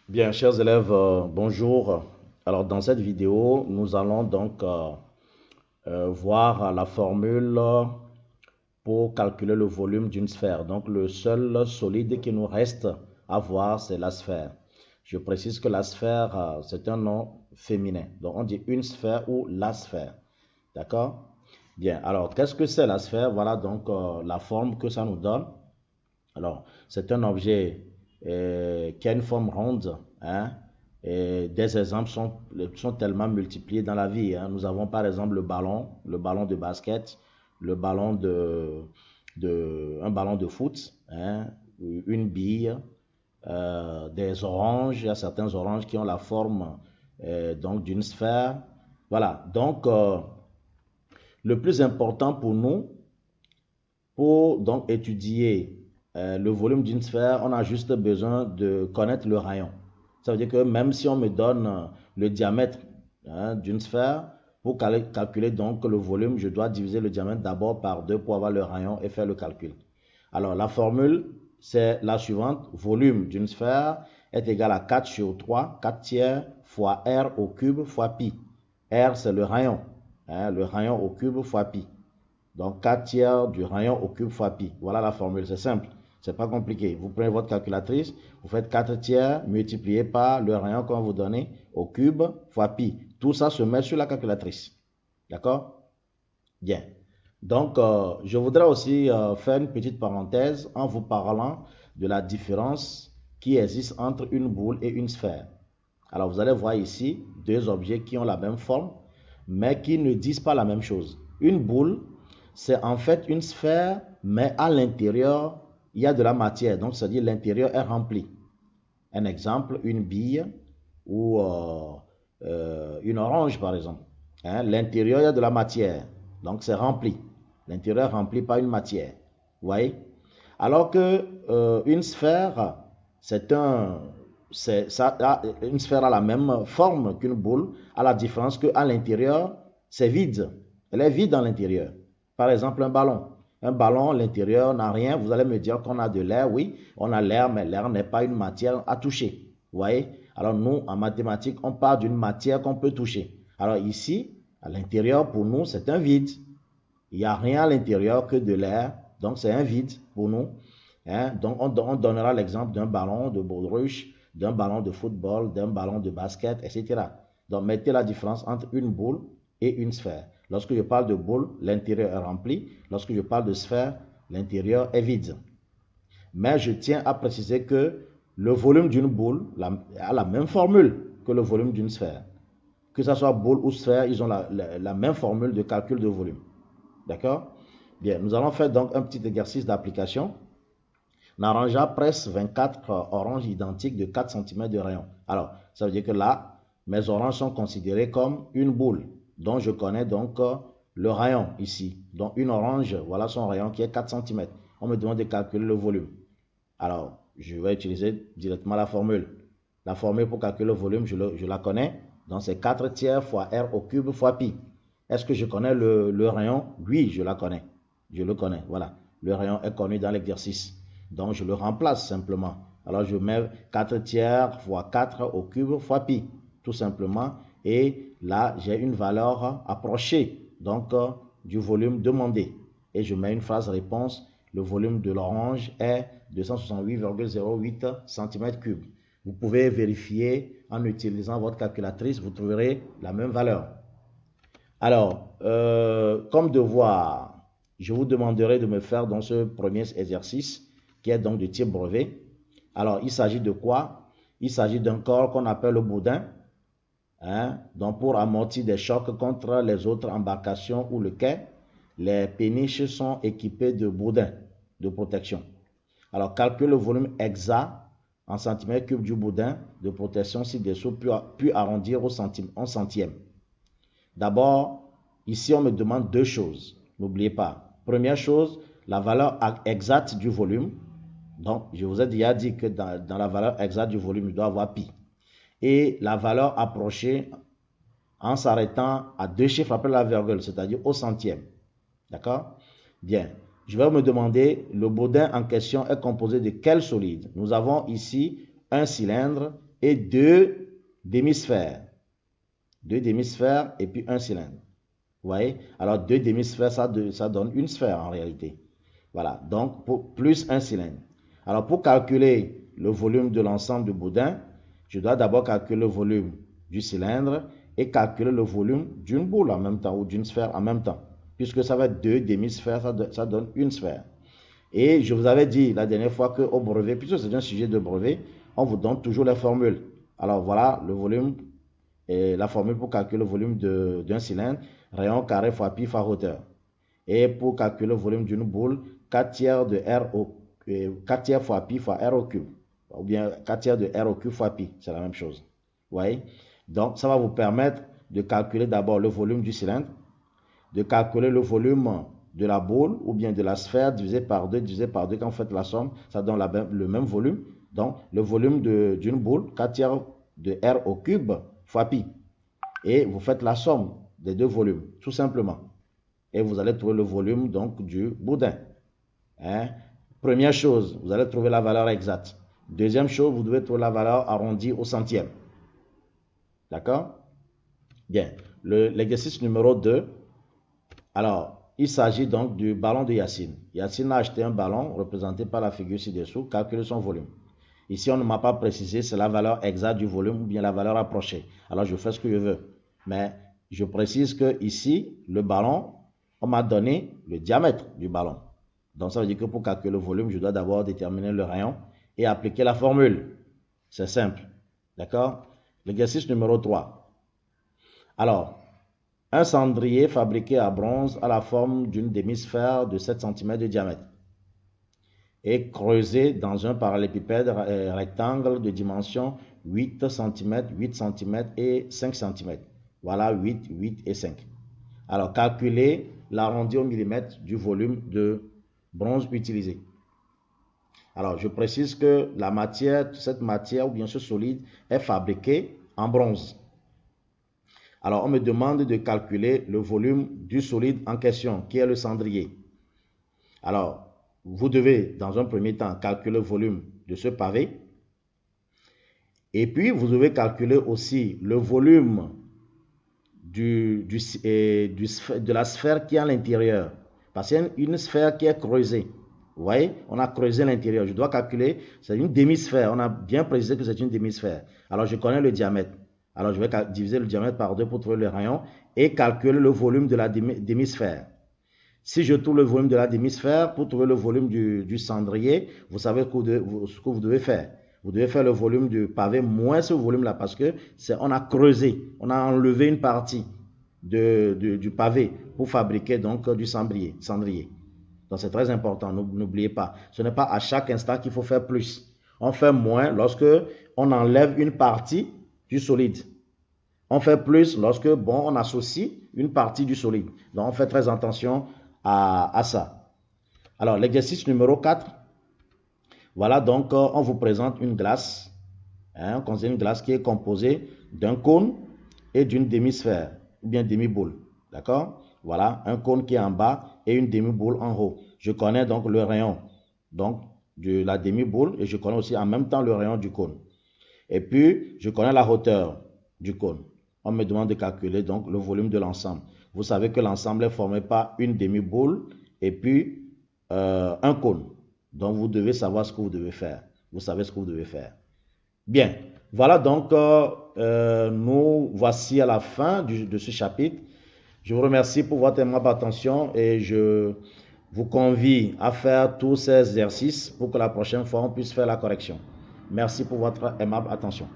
Bien, chers élèves, bonjour. Alors, dans cette vidéo, nous allons donc voir la formule pour calculer le volume d'une sphère. Donc, le seul solide qui nous reste à voir, c'est la sphère. Je précise que la sphère, c'est un nom féminin. Donc, on dit une sphère ou la sphère. D'accord? Bien, alors, qu'est-ce que c'est la sphère? Voilà donc la forme que ça nous donne. Alors, c'est un objet qui a une forme ronde, hein, et des exemples sont tellement multipliés dans la vie, hein. Nous avons par exemple le ballon de basket, le ballon un ballon de foot, hein, une bille, des oranges. Il y a certains oranges qui ont la forme donc d'une sphère. Voilà. Donc, le plus important pour nous, pour donc étudier le volume d'une sphère, on a juste besoin de connaître le rayon. Ça veut dire que même si on me donne le diamètre, hein, d'une sphère, pour calculer donc le volume, je dois diviser le diamètre d'abord par 2 pour avoir le rayon et faire le calcul. Alors la formule, c'est la suivante. Volume d'une sphère est égal à 4 sur 3, 4 tiers fois R au cube fois pi. R, c'est le rayon, hein, le rayon au cube fois pi. Donc 4 tiers du rayon au cube fois pi. Voilà la formule, c'est simple, c'est pas compliqué. Vous prenez votre calculatrice, vous faites 4 tiers multiplié par le rayon qu'on va vous donner au cube fois pi. Tout ça se met sur la calculatrice. D'accord? Bien. Donc, je voudrais aussi faire une petite parenthèse en vous parlant de la différence qui existe entre une boule et une sphère. Alors, vous allez voir ici deux objets qui ont la même forme, mais qui ne disent pas la même chose. Une boule, c'est en fait une sphère, mais à l'intérieur, il y a de la matière. Donc, c'est-à-dire l'intérieur est rempli. Un exemple, une bille ou une orange, par exemple. Hein, l'intérieur, il y a de la matière. Donc, c'est rempli. L'intérieur est rempli par une matière. Vous voyez? Alors que une sphère, c'est un, une sphère a la même forme qu'une boule, à la différence qu'à l'intérieur, c'est vide. Elle est vide dans l'intérieur. Par exemple, un ballon. Un ballon, l'intérieur n'a rien. Vous allez me dire qu'on a de l'air. Oui, on a l'air, mais l'air n'est pas une matière à toucher. Vous voyez? Alors nous, en mathématiques, on parle d'une matière qu'on peut toucher. Alors ici, à l'intérieur, pour nous, c'est un vide. Il n'y a rien à l'intérieur que de l'air. Donc c'est un vide pour nous. Hein? Donc on donnera l'exemple d'un ballon de baudruche, d'un ballon de football, d'un ballon de basket, etc. Donc mettez la différence entre une boule et une sphère. Lorsque je parle de boule, l'intérieur est rempli. Lorsque je parle de sphère, l'intérieur est vide. Mais je tiens à préciser que le volume d'une boule a la même formule que le volume d'une sphère. Que ce soit boule ou sphère, ils ont la même formule de calcul de volume. D'accord? Bien, nous allons faire donc un petit exercice d'application. Naranja presse 24 oranges identiques de 4 cm de rayon. Alors, ça veut dire que là, mes oranges sont considérées comme une boule, dont je connais donc le rayon ici. Donc, une orange, voilà son rayon qui est 4 cm. On me demande de calculer le volume. Alors, je vais utiliser directement la formule. La formule pour calculer le volume, je la connais. Donc, c'est 4 tiers fois R au cube fois pi. Est-ce que je connais le rayon? Oui, je la connais. Je le connais. Voilà. Le rayon est connu dans l'exercice. Donc, je le remplace simplement. Alors, je mets 4 tiers fois 4 au cube fois pi. Tout simplement. Et là, j'ai une valeur approchée donc du volume demandé. Et je mets une phrase réponse. Le volume de l'orange est 268,08 cm3. Vous pouvez vérifier en utilisant votre calculatrice, vous trouverez la même valeur. Alors, comme devoir, je vous demanderai de me faire dans ce premier exercice, qui est donc de type brevet. Alors, il s'agit de quoi? Il s'agit d'un corps qu'on appelle le boudin, hein, donc pour amortir des chocs contre les autres embarcations ou le quai, les péniches sont équipées de boudins de protection. Alors, calcule le volume exact en centimètres cubes du boudin de protection ci-dessous, puis arrondir au centième. D'abord, ici, on me demande deux choses. N'oubliez pas. Première chose, la valeur exacte du volume. Donc, je vous ai déjà dit que dans la valeur exacte du volume, il doit avoir pi. Et la valeur approchée en s'arrêtant à deux chiffres après la virgule, c'est-à-dire au centième. D'accord? Bien. Je vais me demander, le boudin en question est composé de quel solide? Nous avons ici un cylindre et 2 demi-sphères. 2 demi-sphères et puis un cylindre. Vous voyez? Alors 2 demi-sphères, ça donne une sphère en réalité. Voilà, donc plus un cylindre. Alors pour calculer le volume de l'ensemble du boudin, je dois d'abord calculer le volume du cylindre et calculer le volume d'une boule en même temps ou d'une sphère en même temps. Puisque ça va être 2 demi-sphères, ça donne une sphère. Et je vous avais dit la dernière fois qu'au brevet, puisque c'est un sujet de brevet, on vous donne toujours les formules. Alors voilà le volume et la formule pour calculer le volume d'un cylindre, rayon carré fois pi fois hauteur. Et pour calculer le volume d'une boule, 4 tiers de R 4 tiers fois pi fois R au cube. Ou bien 4 tiers de R au cube fois pi, c'est la même chose. Vous voyez? Donc ça va vous permettre de calculer d'abord le volume du cylindre, de calculer le volume de la boule ou bien de la sphère divisé par 2, quand vous faites la somme, ça donne le même volume. Donc le volume d'une boule, 4 tiers de R au cube fois pi. Et vous faites la somme des deux volumes, tout simplement. Et vous allez trouver le volume donc du boudin. Hein? Première chose, vous allez trouver la valeur exacte. Deuxième chose, vous devez trouver la valeur arrondie au centième. D'accord? Bien. L'exercice numéro 2. Alors, il s'agit donc du ballon de Yacine. Yacine a acheté un ballon représenté par la figure ci-dessous, calculer son volume. Ici, on ne m'a pas précisé c'est la valeur exacte du volume ou bien la valeur approchée. Alors, je fais ce que je veux. Mais je précise que ici, le ballon, on m'a donné le diamètre du ballon. Donc, ça veut dire que pour calculer le volume, je dois d'abord déterminer le rayon et appliquer la formule. C'est simple. D'accord? L'exercice numéro 3. Alors, un cendrier fabriqué à bronze a la forme d'une demi-sphère de 7 cm de diamètre et creusé dans un parallélépipède rectangle de dimension 8 cm, 8 cm et 5 cm. Voilà 8, 8 et 5. Alors, calculez l'arrondi au millimètre du volume de bronze utilisé. Alors, je précise que cette matière ou bien ce solide est fabriqué en bronze. Alors, on me demande de calculer le volume du solide en question, qui est le cendrier. Alors, vous devez, dans un premier temps, calculer le volume de ce pavé. Et puis, vous devez calculer aussi le volume de la sphère qui est à l'intérieur. Parce qu'il y a une sphère qui est creusée. Vous voyez, on a creusé l'intérieur. Je dois calculer, c'est une demi-sphère. On a bien précisé que c'est une demi-sphère. Alors, je connais le diamètre. Alors, je vais diviser le diamètre par 2 pour trouver le rayon et calculer le volume de la demi-sphère. Si je trouve le volume de la demi-sphère, pour trouver le volume du cendrier, vous savez ce que vous devez faire. Vous devez faire le volume du pavé moins ce volume-là parce que on a creusé, on a enlevé une partie du pavé pour fabriquer donc du cendrier. Donc c'est très important, n'oubliez pas. Ce n'est pas à chaque instant qu'il faut faire plus. On fait moins lorsque on enlève une partie du solide. On fait plus lorsque, on associe une partie du solide. Donc, on fait très attention à ça. Alors, l'exercice numéro 4. Voilà, donc, on vous présente une glace. On considère une glace qui est composée d'un cône et d'une demi-sphère, ou bien demi-boule. D'accord? Voilà, un cône qui est en bas et une demi-boule en haut. Je connais donc le rayon donc, de la demi-boule et je connais aussi en même temps le rayon du cône. Et puis, je connais la hauteur du cône. On me demande de calculer donc le volume de l'ensemble. Vous savez que l'ensemble est formé par une demi-boule et puis un cône. Donc, vous devez savoir ce que vous devez faire. Vous savez ce que vous devez faire. Bien, voilà donc, nous voici à la fin de ce chapitre. Je vous remercie pour votre aimable attention et je vous convie à faire tous ces exercices pour que la prochaine fois, on puisse faire la correction. Merci pour votre aimable attention.